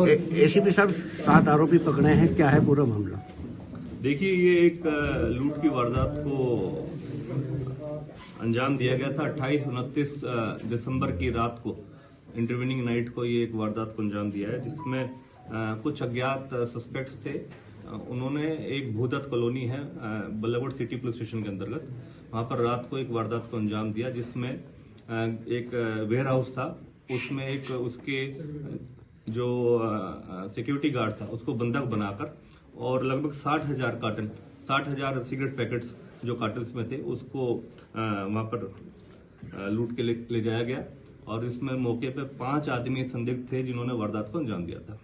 ACP साहब 7 आरोपी पकड़े हैं, क्या है पूरा मामला? देखिए, ये एक लूट की वारदात को अंजाम दिया गया था 28-29 दिसंबर की रात को, इंटरवेनिंग नाइट को ये एक वारदात को अंजाम दिया है, जिसमें कुछ अज्ञात सस्पेक्ट्स थे। उन्होंने एक भूदत्त कॉलोनी है बल्लभगढ़ सिटी पुलिस स्टेशन के अंतर्गत, वहां पर रात को एक वारदात को अंजाम दिया, जिसमें एक वेयर हाउस था, उसमें एक उसके जो सिक्योरिटी गार्ड था उसको बंधक बनाकर और लगभग 60,000 सिगरेट पैकेट्स जो कार्टन्स में थे उसको वहां पर लूट के ले जाया गया। और इसमें मौके पर 5 आदमी संदिग्ध थे जिन्होंने वारदात को अंजाम दिया था।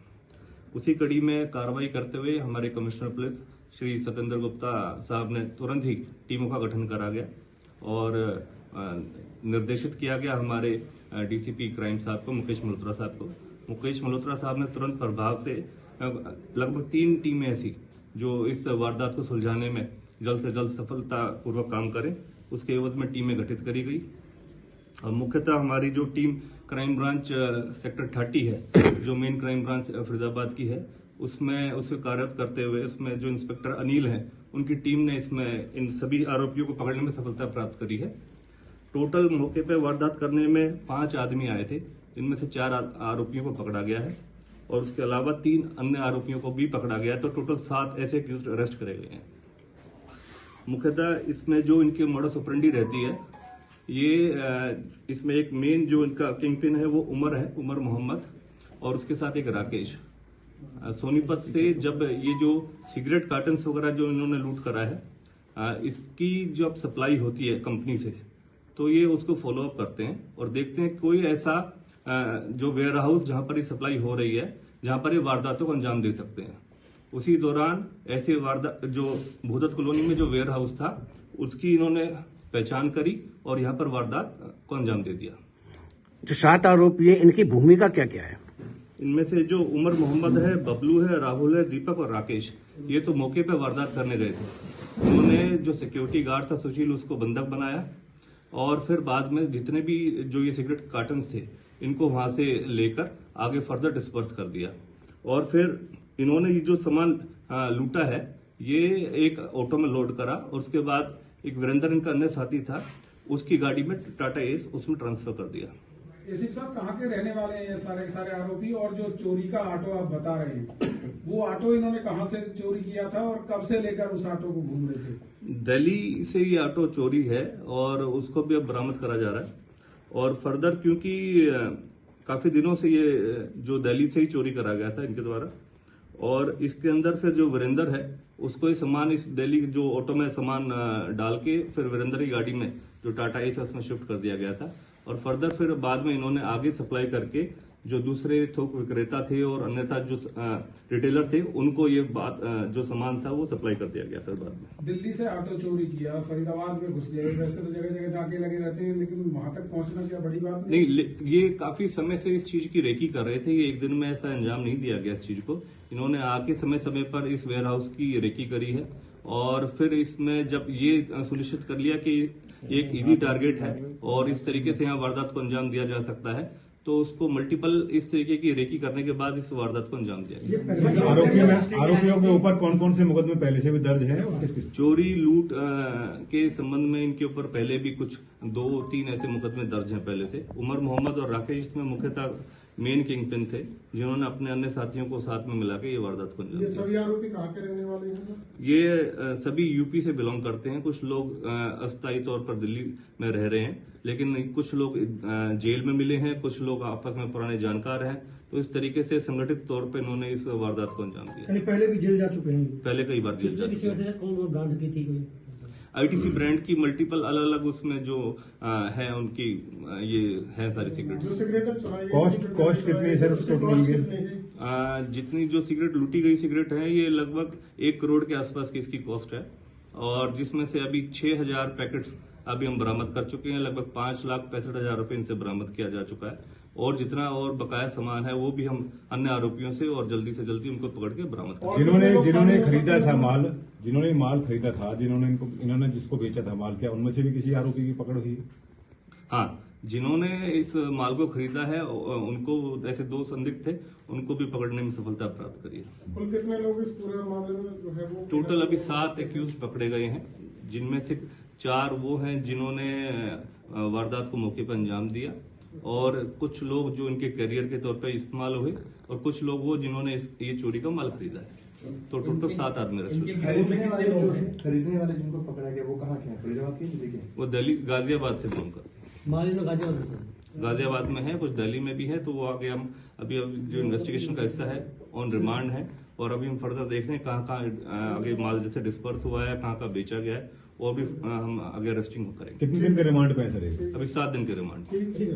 उसी कड़ी में कार्रवाई करते हुए हमारे कमिश्नर पुलिस श्री सत्येंद्र गुप्ता साहब ने तुरंत ही टीमों का गठन करा गया और निर्देशित किया गया हमारे डीसीपी क्राइम साहब को, मुकेश मल्होत्रा साहब को। मुकेश मल्होत्रा साहब ने तुरंत प्रभाव से लगभग 3 टीमें ऐसी जो इस वारदात को सुलझाने में जल्द से जल्द सफलतापूर्वक काम करें, उसके एवज में टीमें गठित करी गई। और मुख्यतः हमारी जो टीम क्राइम ब्रांच सेक्टर 30 है, जो मेन क्राइम ब्रांच फरीदाबाद की है, उसमें उसे कार्यरत करते हुए उसमें जो इंस्पेक्टर अनिल हैं, उनकी टीम ने इसमें इन सभी आरोपियों को पकड़ने में सफलता प्राप्त करी है। टोटल मौके पर वारदात करने में 5 आदमी आए थे, जिनमें से 4 आरोपियों को पकड़ा गया है और उसके अलावा 3 अन्य आरोपियों को भी पकड़ा गया है, तो टोटल 7 ऐसे अक्यूज्ड अरेस्ट करे गए हैं। मुख्यतः इसमें जो इनके मोडस ऑपरेंडी रहती है, ये इसमें एक मेन जो इनका किंगपिन है वो उमर मोहम्मद, और उसके साथ एक राकेश। सोनीपत से जब ये जो सिगरेट कार्टन्स वगैरह जो इन्होंने लूट करा है, इसकी जब सप्लाई होती है कंपनी से, तो ये उसको फॉलोअप करते हैं और देखते हैं कोई ऐसा जो वेयर हाउस जहां पर ये सप्लाई हो रही है, जहां पर ये वारदातों को अंजाम दे सकते हैं। उसी दौरान ऐसे वारदात जो भूदत्त कॉलोनी में जो वेयर हाउस था, उसकी इन्होंने पहचान करी और यहां पर वारदात को अंजाम दे दिया। जो 7 आरोपी है, इनकी भूमिका क्या क्या है? इनमें से जो उमर मोहम्मद है, बबलू है, राहुल है, दीपक और राकेश, ये तो मौके पर वारदात करने गए थे। उन्होंने जो सिक्योरिटी गार्ड था सुशील, उसको बंधक बनाया और फिर बाद में जितने भी जो ये सिगरेट कार्टन्स थे, इनको वहां से लेकर आगे फर्दर डिस्पर्स कर दिया। और फिर इन्होंने ये जो सामान लूटा है, ये एक ऑटो में लोड करा और उसके बाद एक वीरेंद्र इनका अन्य साथी था, उसकी गाड़ी में टाटा एस उसमें ट्रांसफर कर दिया। एसीपी साहब, कहाँ के रहने वाले हैं ये सारे आरोपी? और जो चोरी का ऑटो आप बता रहे हैं, वो ऑटो इन्होंने कहाँ से चोरी किया था और कब से लेकर उस ऑटो को घूम रहे थे? दिल्ली से ये ऑटो चोरी है और उसको भी अब बरामद करा जा रहा है। और फर्दर क्योंकि काफी दिनों से ये जो दिल्ली से ही चोरी करा गया था इनके द्वारा, और इसके अंदर फिर जो वीरेंद्र है उसको ये सामान इस दिल्ली जो ऑटो में सामान डाल के फिर वीरेंद्र की गाड़ी में जो टाटा एस है उसमें शिफ्ट कर दिया गया था। और फर्दर फिर बाद में इन्होंने आगे सप्लाई करके जो दूसरे थोक विक्रेता थे और अन्यथा जो रिटेलर थे, उनको ये बात जो सामान था वो सप्लाई कर दिया गया। फिर बाद में दिल्ली से ऑटो चोरी किया, फरीदाबाद में घुस गए, वैसे तो जगह जगह नाके लगे रहते हैं, लेकिन वहां तक पहुंचना क्या बड़ी बात नहीं। ये काफी समय से इस चीज की रेकी कर रहे थे, ये एक दिन में ऐसा अंजाम नहीं दिया गया इस चीज को। इन्होंने आके समय समय पर इस वेयर हाउस की रेकी करी है और फिर इसमें जब ये सुनिश्चित कर लिया कि एक इजी टारगेट है और इस तरीके से यहाँ वारदात को अंजाम दिया जा सकता है, तो उसको मल्टीपल इस तरीके की रेकी करने के बाद इस वारदात को अंजाम दिया गया। आरोपियों के ऊपर कौन कौन से मुकदमे पहले से भी दर्ज हैं और किस किस? चोरी लूट के संबंध में इनके ऊपर पहले भी कुछ 2-3 ऐसे मुकदमे दर्ज हैं पहले से। उमर मोहम्मद और राकेश इसमें मुख्यतः मेन किंगपिन थे, जिन्होंने अपने अन्य साथियों को साथ में मिला के ये वारदात को अंजाम दिया। ये सभी आरोपी कहाँ के रहने वाले हैं सर? ये सभी यूपी से बिलोंग करते हैं। कुछ लोग अस्थायी तौर पर दिल्ली में रह रहे हैं, लेकिन कुछ लोग जेल में मिले हैं, कुछ लोग आपस में पुराने जानकार हैं। तो इस तरीके से संगठित तौर पर इन्होंने इस वारदात को अंजाम दिया। पहले भी जेल जा चुके हैं? पहले कई बार जेल जा चुके हैं। कौन ब्रांड की थी? आईटीसी ब्रांड की मल्टीपल अलग अलग उसमें जो है उनकी ये है सारी सिगरेट। कॉस्ट कितनी है सर उसको? जितनी जो सिगरेट लूटी गई सिगरेट है, ये लगभग 1 करोड़ के आसपास की इसकी कॉस्ट है और जिसमें से अभी 6,000 पैकेट्स अभी हम बरामद कर चुके हैं। लगभग 5,65,000 रुपए इनसे बरामद किया जा चुका है और जितना और बकाया सामान है वो भी हम अन्य आरोपियों से और जल्दी से जल्दी उनको पकड़ के बरामद कर। जिन्होंने खरीदा था माल, जिन्होंने माल खरीदा था, इन्होंने जिसको बेचा था माल, क्या उनमें से भी किसी आरोपी की पकड़ हुई? हाँ, जिन्होंने इस माल को खरीदा है उनको, ऐसे 2 संदिग्ध थे, उनको भी पकड़ने में सफलता प्राप्त करी है। कुल कितने लोग इस पूरे मामले में जो है वो टोटल अभी 7 एक्यूज पकड़े गए हैं, जिनमें से 4 वो हैं जिन्होंने वारदात को मौके पर अंजाम दिया, और कुछ लोग जो इनके करियर के तौर पर इस्तेमाल हुए, और कुछ लोग वो जिन्होंने ये चोरी का माल खरीदा है। तो टोटल 7 आदमी अरेस्ट हुए। खरीदने वाले जिनको पकड़ा गया वो कहाँ के हैं? फरीदाबाद के दिल्ली के? वो दिल्ली गाजियाबाद से बिलोंग करते हैं। माली में गाजियाबाद में है, कुछ दिल्ली में भी है। तो वो आगे हम अभी जो इन्वेस्टिगेशन का हिस्सा है ऑन रिमांड है, और अभी हम फर्दर देख रहे हैं कहाँ आगे माल जैसे डिस्पर्स हुआ है, कहाँ बेचा गया है, और भी हम आगे अरेस्टिंग करेंगे। कितने दिन के रिमांड पे है सर ये? अभी 7 दिन के रिमांड। ठीक है।